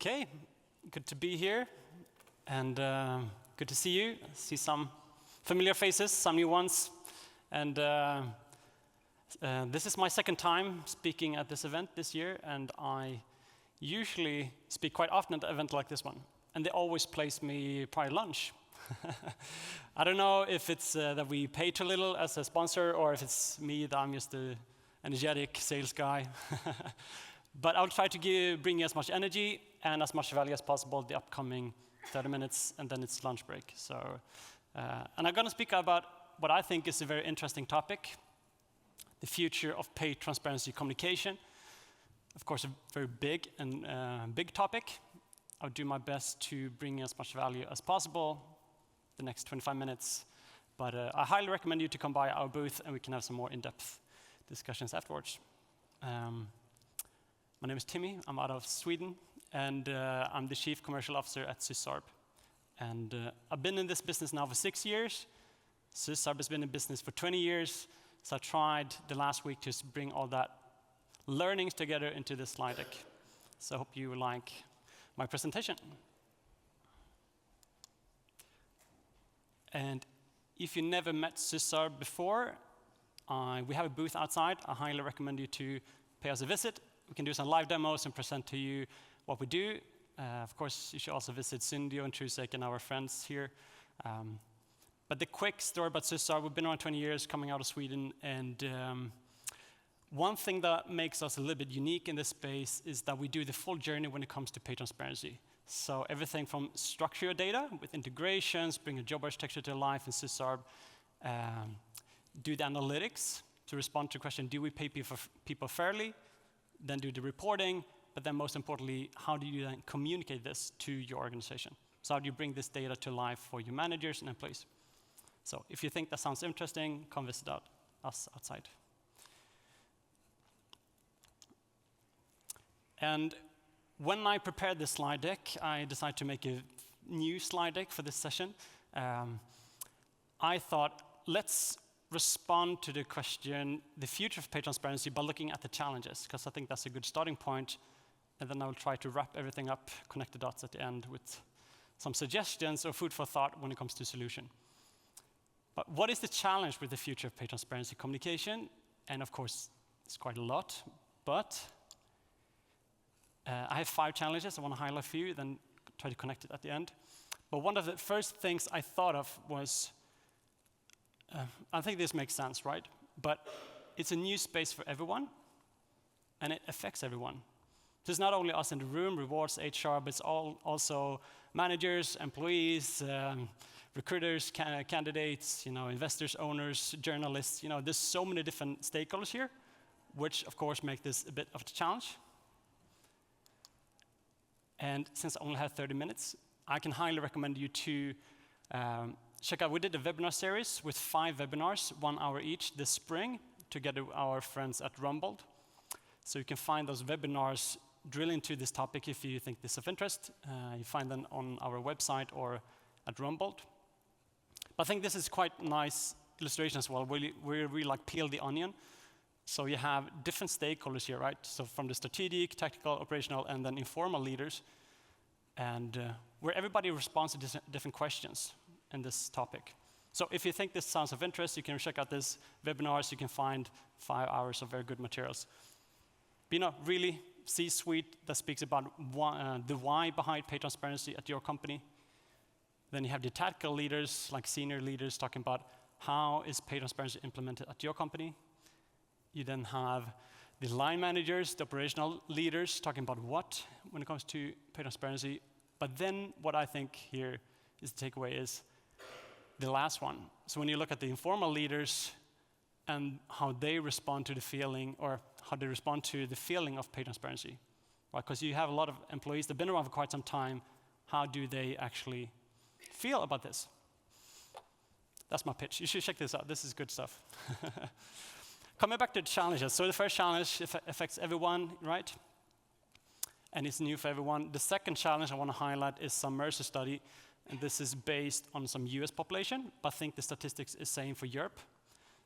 Okay, good to be here, and good to see you. I see some familiar faces, some new ones, and this is my second time speaking at this event this year, and I usually speak quite often at an event like this one, and they always place me prior lunch. I don't know if it's that we pay too little as a sponsor, or if it's me that I'm just an energetic sales guy. But I'll try to bring you as much energy and as much value as possible the upcoming 30 minutes, and then it's lunch break. So, and I'm going to speak about what I think is a very interesting topic, the future of pay transparency communication. Of course, a very big and big topic. I'll do my best to bring as much value as possible the next 25 minutes. But I highly recommend you to come by our booth, and we can have some more in-depth discussions afterwards. My name is Timmy. I'm out of Sweden, and I'm the Chief Commercial Officer at Sysarb. And I've been in this business now for 6 years. Sysarb has been in business for 20 years. So I tried the last week to bring all that learnings together into this slide deck. So I hope you like my presentation. And if you never met Sysarb before, we have a booth outside. I highly recommend you to pay us a visit. We can do some live demos and present to you what we do. Of course, you should also visit Syndio and Trusek and our friends here. But the quick story about Sysarb, we've been around 20 years, coming out of Sweden, and one thing that makes us a little bit unique in this space is that we do the full journey when it comes to pay transparency. So everything from structure your data with integrations, bring a job architecture to life in Sysarb, do the analytics to respond to the question, do we pay people fairly? Then do the reporting, but then most importantly, how do you then communicate this to your organization? So how do you bring this data to life for your managers and employees? So if you think that sounds interesting, come visit us outside. And when I prepared this slide deck, I decided to make a new slide deck for this session. I thought, let's respond to the question, the future of pay transparency, by looking at the challenges, because I think that's a good starting point. And then I will try to wrap everything up, connect the dots at the end with some suggestions or food for thought when it comes to solution. But what is the challenge with the future of pay transparency communication? And of course, it's quite a lot, but I have 5 challenges I want to highlight for you, then try to connect it at the end. But one of the first things I thought of was, I think this makes sense, right? But it's a new space for everyone, and it affects everyone. So it's not only us in the room, rewards, HR, but it's also managers, employees, recruiters, candidates, investors, owners, journalists. There's so many different stakeholders here, which of course make this a bit of a challenge. And since I only have 30 minutes, I can highly recommend you to check out, we did a webinar series with 5 webinars, 1 hour each this spring, together with our friends at Rumbled. So you can find those webinars, drill into this topic if you think this is of interest. You find them on our website or at Rumbled. But I think this is quite a nice illustration as well, where we like peel the onion. So you have different stakeholders here, right? So from the strategic, tactical, operational, and then informal leaders, and where everybody responds to different questions in this topic. So if you think this sounds of interest, you can check out this webinars. You can find 5 hours of very good materials. But, really C-suite that speaks about the why behind pay transparency at your company. Then you have the tactical leaders, like senior leaders, talking about how is pay transparency implemented at your company. You then have the line managers, the operational leaders, talking about what when it comes to pay transparency. But then what I think here is the takeaway is the last one. So when you look at the informal leaders and how they respond to the feeling, or how they respond to the feeling of pay transparency, right? Because you have a lot of employees that have been around for quite some time. How do they actually feel about this? That's my pitch. You should check this out. This is good stuff. Coming back to the challenges. So the first challenge affects everyone, right? And it's new for everyone. The second challenge I want to highlight is some Mercer study. And this is based on some US population, but I think the statistics is same for Europe.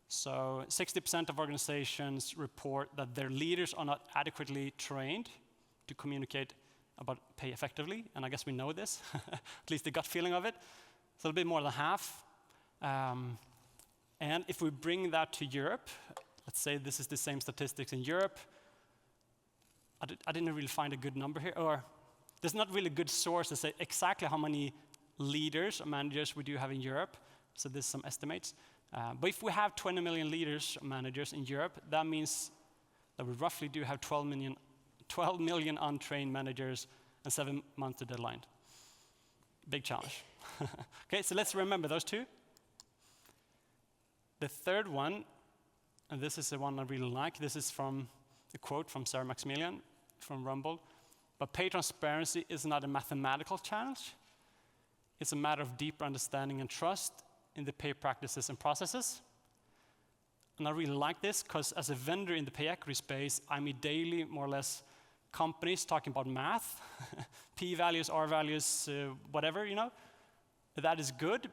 So 60% of organizations report that their leaders are not adequately trained to communicate about pay effectively, and I guess we know this, at least the gut feeling of it. It's a little bit more than half. And if we bring that to Europe, let's say this is the same statistics in Europe, I didn't really find a good number here, or there's not really a good source to say exactly how many leaders or managers we do have in Europe, so there's some estimates. But if we have 20 million leaders or managers in Europe, that means that we roughly do have 12 million untrained managers and 7 months to deadline. Big challenge. Okay, so let's remember those two. The third one, and this is the one I really like, this is from a quote from Sarah Maximilian from Rumble. But pay transparency is not a mathematical challenge. It's a matter of deeper understanding and trust in the pay practices and processes. And I really like this because as a vendor in the pay equity space, I meet daily, more or less, companies talking about math, P values, R values, whatever, you know. That is good,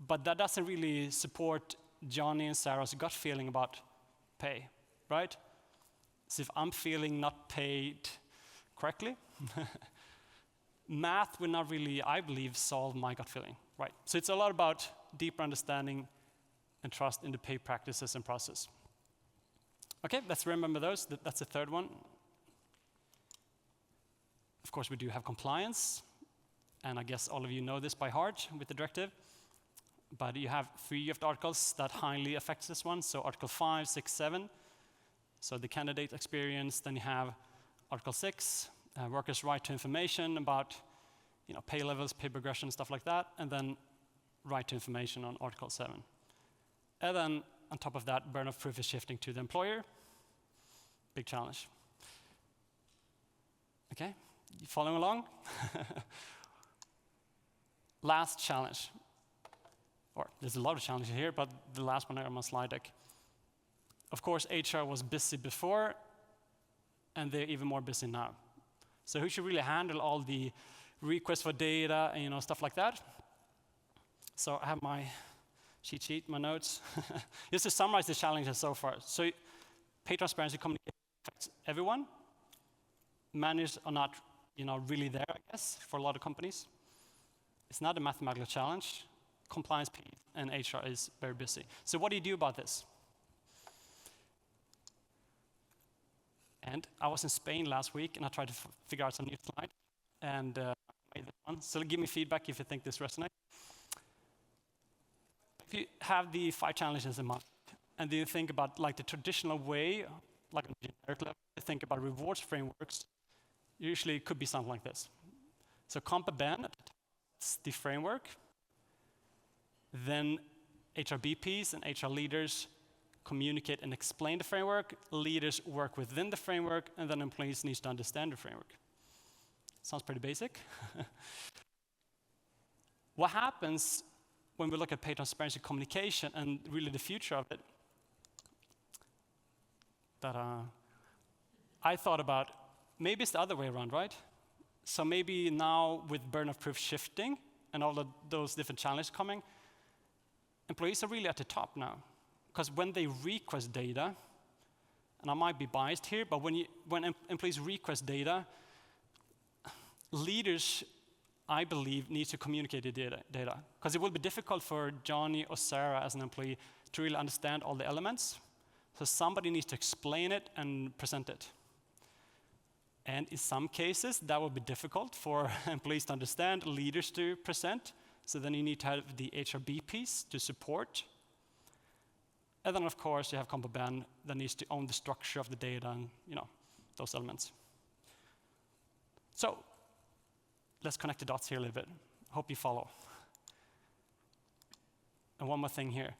but that doesn't really support Johnny and Sarah's gut feeling about pay, right? So if I'm feeling not paid correctly, math will not really, I believe, solve my gut feeling, right? So it's a lot about deeper understanding and trust in the pay practices and process. Okay, let's remember those. That's the third one. Of course, we do have compliance, and I guess all of you know this by heart with the directive. But you have 3 of the articles that highly affects this one. So Article 5, 6, 7. So the candidate experience. Then you have Article 6, workers' right to information about pay levels, pay progression, stuff like that. And then right to information on Article 7. And then on top of that, burden of proof is shifting to the employer. Big challenge. Okay, you following along? Last challenge. Or there's a lot of challenges here, but the last one on my slide deck. Of course, HR was busy before, and they're even more busy now. So who should really handle all the requests for data and stuff like that? So I have my cheat sheet, my notes. Just to summarize the challenges so far. So pay transparency communication affects everyone. Managers are not really there, I guess, for a lot of companies. It's not a mathematical challenge. Compliance and HR is very busy. So what do you do about this? And I was in Spain last week, and I tried to figure out some new slide, and made this one. So give me feedback if you think this resonates. If you have the 5 challenges in mind, and then you think about the traditional way, like on a generic level, to think about rewards frameworks, usually it could be something like this. So comp ban, it's the framework. Then HRBPs and HR leaders communicate and explain the framework. Leaders work within the framework, and then employees need to understand the framework. Sounds pretty basic. What happens when we look at pay transparency communication and really the future of it? That I thought about, maybe it's the other way around, right? So maybe now with burden of proof shifting and all of those different challenges coming, employees are really at the top now. Because when they request data, and I might be biased here, but when employees request data, leaders, I believe, need to communicate the data. Because it will be difficult for Johnny or Sarah as an employee to really understand all the elements. So somebody needs to explain it and present it. And in some cases, that will be difficult for employees to understand, leaders to present. So then you need to have the HRBPs to support. And then, of course, you have comp ban that needs to own the structure of the data and those elements. So let's connect the dots here a little bit. Hope you follow. And one more thing here.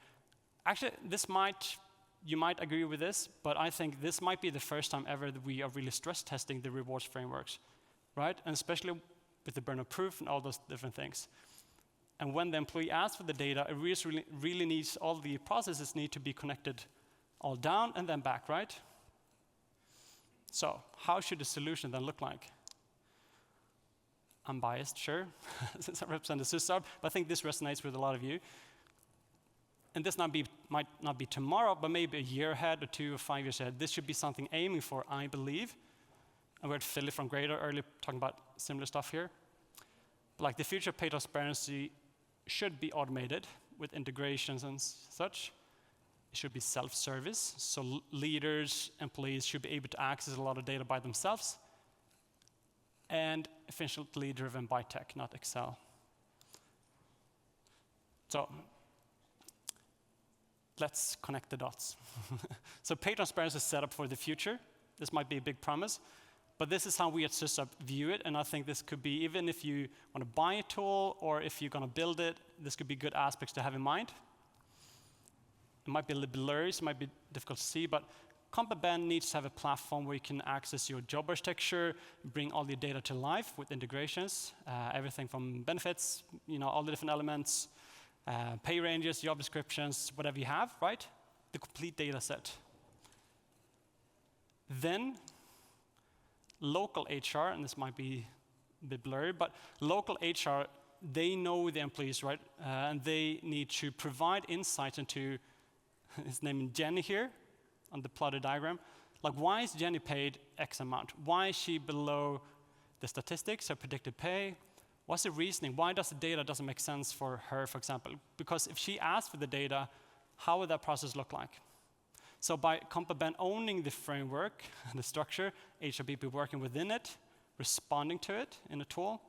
Actually, you might agree with this, but I think this might be the first time ever that we are really stress testing the rewards frameworks, right? And especially with the burden of proof and all those different things. And when the employee asks for the data, it really needs, all the processes need to be connected all down and then back, right? So how should the solution then look like? I'm biased, sure, since I represent the Sysarb, but I think this resonates with a lot of you. And this might not be tomorrow, but maybe a year ahead or 2 or 5 years ahead. This should be something aiming for, I believe. and we heard Philly from Grader earlier talking about similar stuff here. But like the future of pay transparency should be automated with integrations and such. It should be self-service, so leaders, employees should be able to access a lot of data by themselves, and efficiently driven by tech, not Excel. So let's connect the dots. So pay transparency is set up for the future. This might be a big promise, but this is how we at Sysarb view it, and I think this could be, even if you want to buy a tool or if you're going to build it, this could be good aspects to have in mind. It might be a little bit blurry, so it might be difficult to see, but CONECT needs to have a platform where you can access your job architecture, bring all your data to life with integrations, everything from benefits, all the different elements, pay ranges, job descriptions, whatever you have, right? The complete data set. Then, local HR, and this might be a bit blurry, but local HR, they know the employees, right? And they need to provide insights into, his name is Jenny here, on the plotted diagram. Like, why is Jenny paid X amount? Why is she below the statistics, her predicted pay? What's the reasoning? Why does the data doesn't make sense for her, for example? Because if she asks for the data, how would that process look like? So by CONECT owning the framework, the structure, HRBP working within it, responding to it in a tool,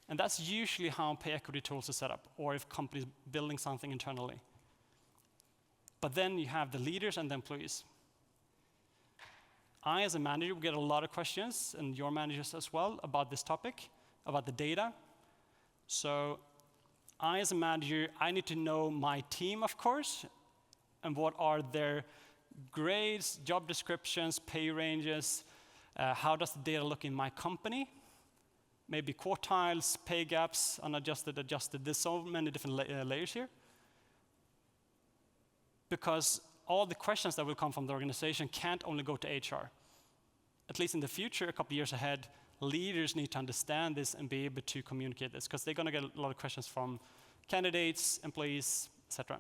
and that's usually how pay equity tools are set up, or if companies building something internally. But then you have the leaders and the employees. I, as a manager, will get a lot of questions, and your managers as well, about this topic, about the data. So I, as a manager, I need to know my team, of course, and what are their grades, job descriptions, pay ranges, how does the data look in my company? Maybe quartiles, pay gaps, unadjusted, adjusted. There's so many different layers here. Because all the questions that will come from the organization can't only go to HR. At least in the future, a couple of years ahead, leaders need to understand this and be able to communicate this, because they're going to get a lot of questions from candidates, employees, etc.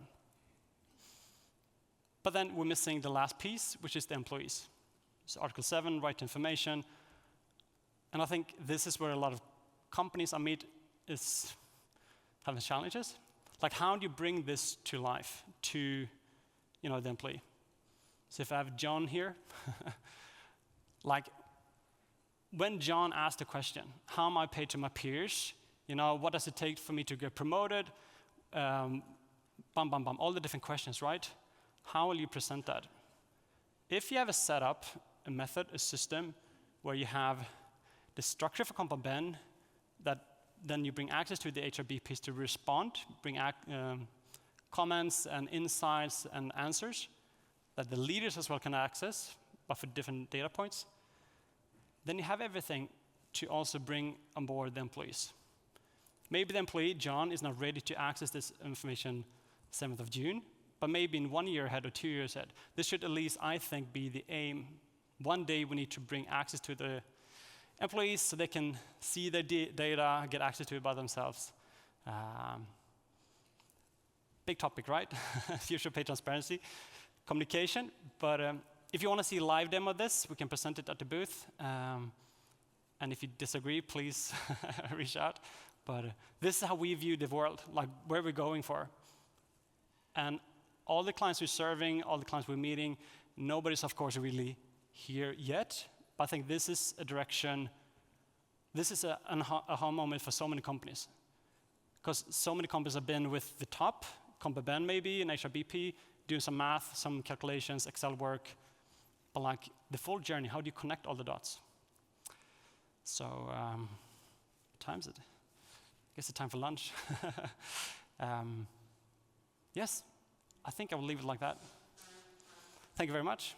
But then we're missing the last piece, which is the employees. So Article 7, right to information. And I think this is where a lot of companies I meet is having challenges. Like, how do you bring this to life, to the employee? So if I have John here, like, when John asked the question, how am I paid to my peers? What does it take for me to get promoted? All the different questions, right? How will you present that? If you have a setup, a method, a system, where you have the structure for CONECT, that then you bring access to the HRBPs to respond, bring comments and insights and answers that the leaders as well can access, but for different data points, then you have everything to also bring on board the employees. Maybe the employee, John, is not ready to access this information 7th of June, but maybe in 1 year ahead or 2 years ahead. This should at least, I think, be the aim. One day we need to bring access to the employees so they can see their data, get access to it by themselves. Big topic, right? Future pay transparency, communication. But if you want to see a live demo of this, we can present it at the booth. And if you disagree, please reach out. But this is how we view the world, like where we're going for. And all the clients we're serving, all the clients we're meeting, nobody's, of course, really here yet. But I think this is a direction, this is an aha moment for so many companies. Because so many companies have been with the top, CONECT maybe, and HRBP, doing some math, some calculations, Excel work. But like the full journey, how do you connect all the dots? So, what time is it? I guess it's time for lunch. Yes, I think I will leave it like that. Thank you very much.